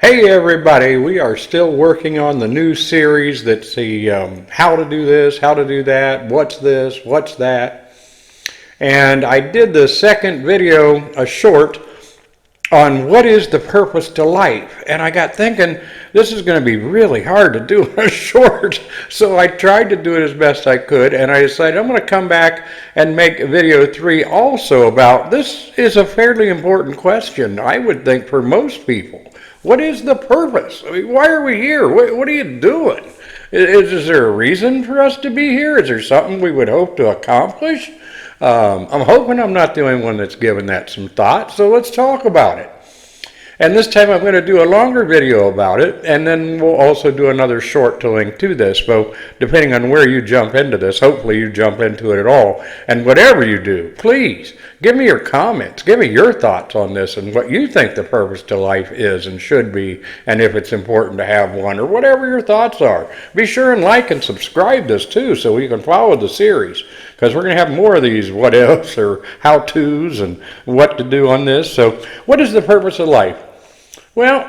Hey everybody, we are still working on the new series that's the how to do this, how to do that, what's this, what's that. And I did the second video, a short, on what is the purpose to life. And I got thinking, this is going to be really hard to do in a short. So I tried to do it as best I could, and I decided I'm going to come back and make video 3 also about this is a fairly important question, I would think, for most people. What is the purpose? I mean, why are we here? What are you doing? Is there a reason for us to be here? Is there something we would hope to accomplish? I'm hoping I'm not the only one that's given that some thought, so let's talk about it. And this time I'm going to do a longer video about it, and then we'll also do another short to link to this. So depending on where you jump into this, hopefully you jump into it at all. And whatever you do, please give me your comments. Give me your thoughts on this and what you think the purpose to life is and should be, and if it's important to have one, or whatever your thoughts are. Be sure and like and subscribe this too so you can follow the series, because we're going to have more of these what ifs or how-tos and what to do on this. So what is the purpose of life? Well,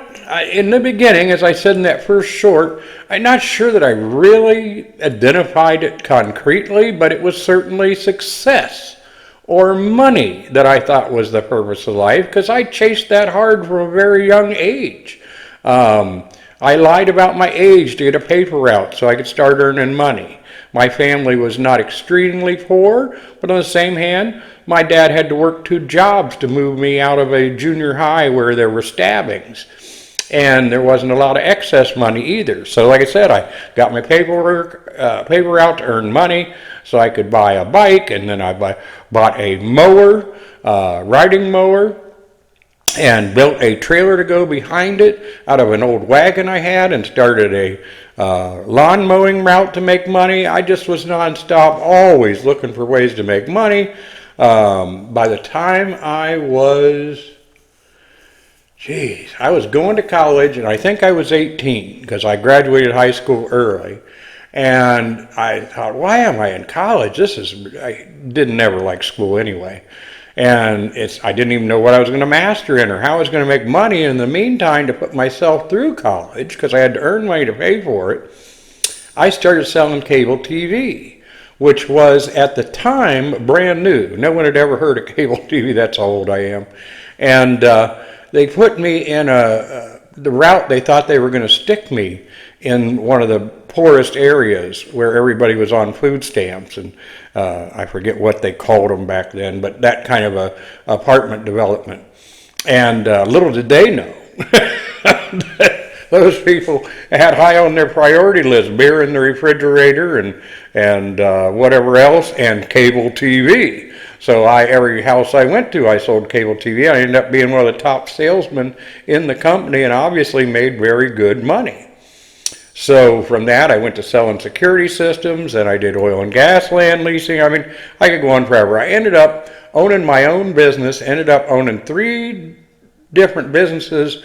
in the beginning, as I said in that first short, I'm not sure that I really identified it concretely, but it was certainly success or money that I thought was the purpose of life, because I chased that hard from a very young age. I lied about my age to get a paper route so I could start earning money. My family was not extremely poor, but on the same hand, my dad had to work 2 jobs to move me out of a junior high where there were stabbings. And there wasn't a lot of excess money either. So like I said, I got my paper out to earn money so I could buy a bike, and then I bought a mower, riding mower, and built a trailer to go behind it out of an old wagon I had, and started a lawn mowing route to make money. I just was nonstop, always looking for ways to make money. By the time I was going to college, and I think I was 18 because I graduated high school early. And I thought, why am I in college? I didn't ever like school anyway. And I didn't even know what I was going to master in or how I was going to make money in the meantime to put myself through college, because I had to earn money to pay for it. I started selling cable TV, which was at the time brand new. No one had ever heard of cable TV. That's how old I am. And they put me in the route. They thought they were going to stick me in one of the poorest areas where everybody was on food stamps, and I forget what they called them back then, but that kind of a apartment development. And little did they know those people had high on their priority list beer in the refrigerator and whatever else, and cable TV. So every house I went to, I sold cable TV. I ended up being one of the top salesmen in the company, and obviously made very good money. So from that, I went to selling security systems, and I did oil and gas land leasing. I mean, I could go on forever. I ended up owning my own business, ended up owning 3 different businesses,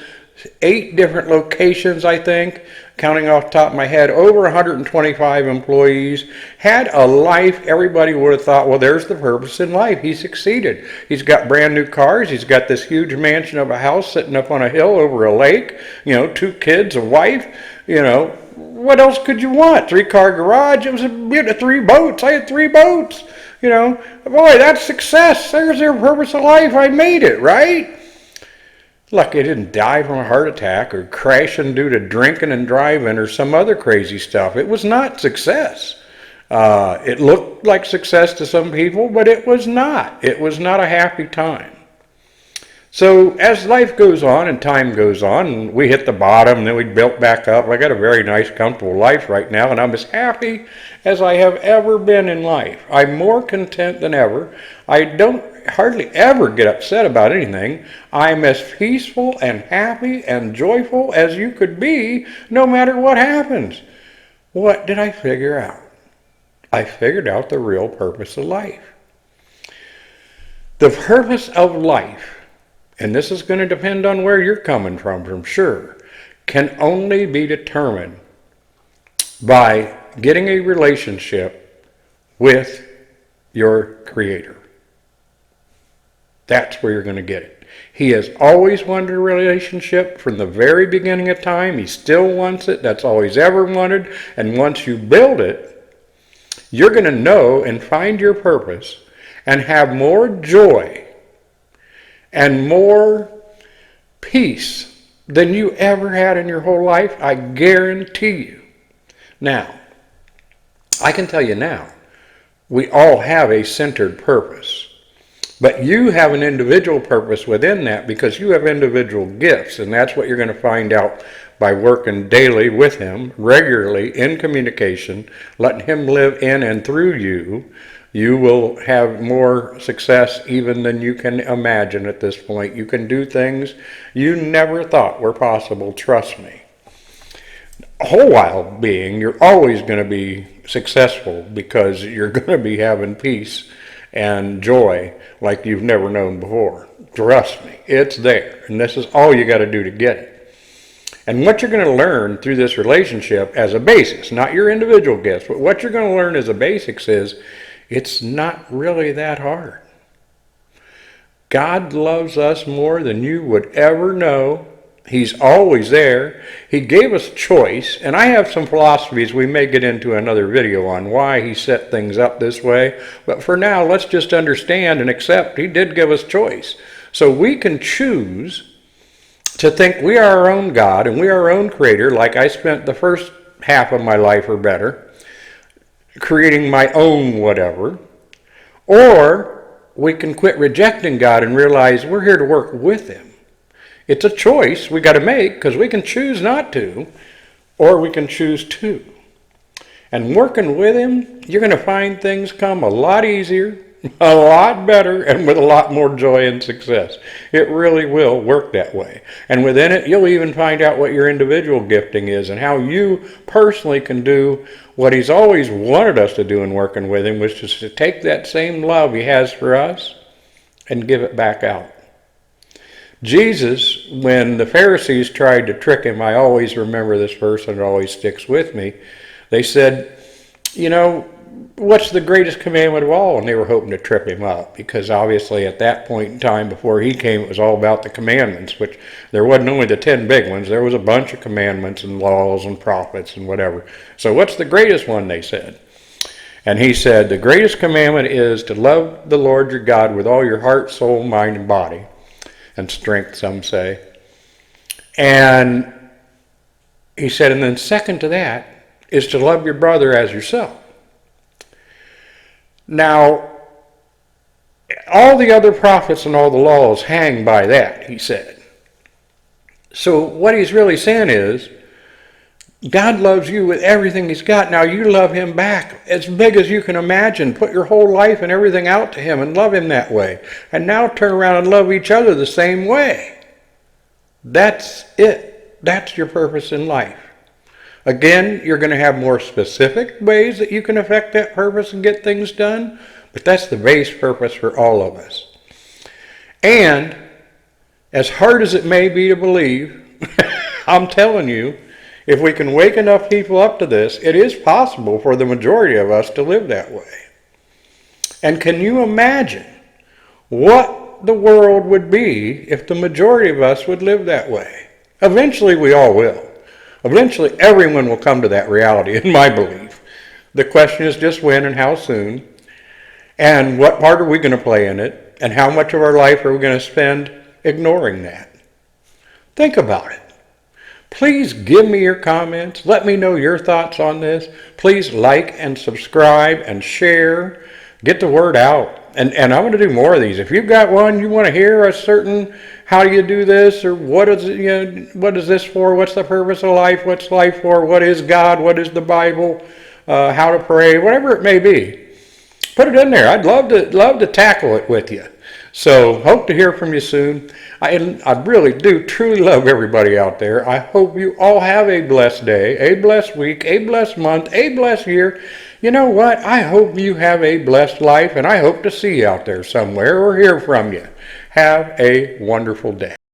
8 different locations, I think, counting off the top of my head, over 125 employees, had a life everybody would have thought, well, there's the purpose in life. He succeeded. He's got brand new cars. He's got this huge mansion of a house sitting up on a hill over a lake, 2 kids, a wife, what else could you want? 3-car garage. It was 3 boats. I had 3 boats. Boy, that's success. There's your purpose of life. I made it, right? Lucky I didn't die from a heart attack or crashing due to drinking and driving or some other crazy stuff. It was not success. It looked like success to some people, but it was not. It was not a happy time. So as life goes on and time goes on, and we hit the bottom, and then we built back up. I got a very nice, comfortable life right now, and I'm as happy as I have ever been in life. I'm more content than ever. I don't hardly ever get upset about anything. I'm as peaceful and happy and joyful as you could be, no matter what happens. What did I figure out? I figured out the real purpose of life. The purpose of life, and this is going to depend on where you're coming from sure, can only be determined by getting a relationship with your Creator. That's where you're going to get it. He has always wanted a relationship from the very beginning of time. He still wants it. That's all he's ever wanted. And once you build it, you're going to know and find your purpose and have more joy and more peace than you ever had in your whole life. I guarantee you. Now, I can tell you now, we all have a centered purpose. But you have an individual purpose within that because you have individual gifts, and that's what you're going to find out by working daily with him, regularly in communication, letting him live in and through you. You will have more success even than you can imagine at this point. You can do things you never thought were possible, trust me. A whole while being, you're always going to be successful because you're going to be having peace and joy like you've never known before. Trust me, it's there. And this is all you got to do to get it. And what you're going to learn through this relationship as a basis, not your individual gifts, but what you're going to learn as a basics is it's not really that hard. God loves us more than you would ever know. He's always there. He gave us choice, and I have some philosophies we may get into another video on why he set things up this way. But for now, let's just understand and accept he did give us choice. So we can choose to think we are our own God and we are our own creator, like I spent the first half of my life or better, creating my own whatever. Or we can quit rejecting God and realize we're here to work with him. It's a choice we got to make because we can choose not to, or we can choose to. And working with him, you're going to find things come a lot easier, a lot better, and with a lot more joy and success. It really will work that way. And within it, you'll even find out what your individual gifting is and how you personally can do what he's always wanted us to do in working with him, which is to take that same love he has for us and give it back out. Jesus, when the Pharisees tried to trick him, I always remember this verse and it always sticks with me. They said, you know, what's the greatest commandment of all? And they were hoping to trip him up because obviously at that point in time before he came, it was all about the commandments, which there wasn't only the 10 big ones. There was a bunch of commandments and laws and prophets and whatever. So what's the greatest one, they said? And he said, the greatest commandment is to love the Lord your God with all your heart, soul, mind, and body. And strength, some say. And he said, and then second to that is to love your brother as yourself. Now, all the other prophets and all the laws hang by that, he said. So what he's really saying is, God loves you with everything he's got. Now you love him back as big as you can imagine. Put your whole life and everything out to him and love him that way. And now turn around and love each other the same way. That's it. That's your purpose in life. Again, you're going to have more specific ways that you can affect that purpose and get things done. But that's the base purpose for all of us. And as hard as it may be to believe, I'm telling you, if we can wake enough people up to this, it is possible for the majority of us to live that way. And can you imagine what the world would be if the majority of us would live that way? Eventually we all will. Eventually everyone will come to that reality, in my belief. The question is just when and how soon, and what part are we going to play in it, and how much of our life are we going to spend ignoring that? Think about it. Please give me your comments. Let me know your thoughts on this. Please like and subscribe and share. Get the word out. And I'm going to do more of these. If you've got one, you want to hear a certain, how do you do this, or what is it, you know, what is this for? What's the purpose of life? What's life for? What is God? What is the Bible? How to pray? Whatever it may be. Put it in there. I'd love to tackle it with you. So hope to hear from you soon. I really do truly love everybody out there. I hope you all have a blessed day, a blessed week, a blessed month, a blessed year. You know what? I hope you have a blessed life, and I hope to see you out there somewhere or hear from you. Have a wonderful day.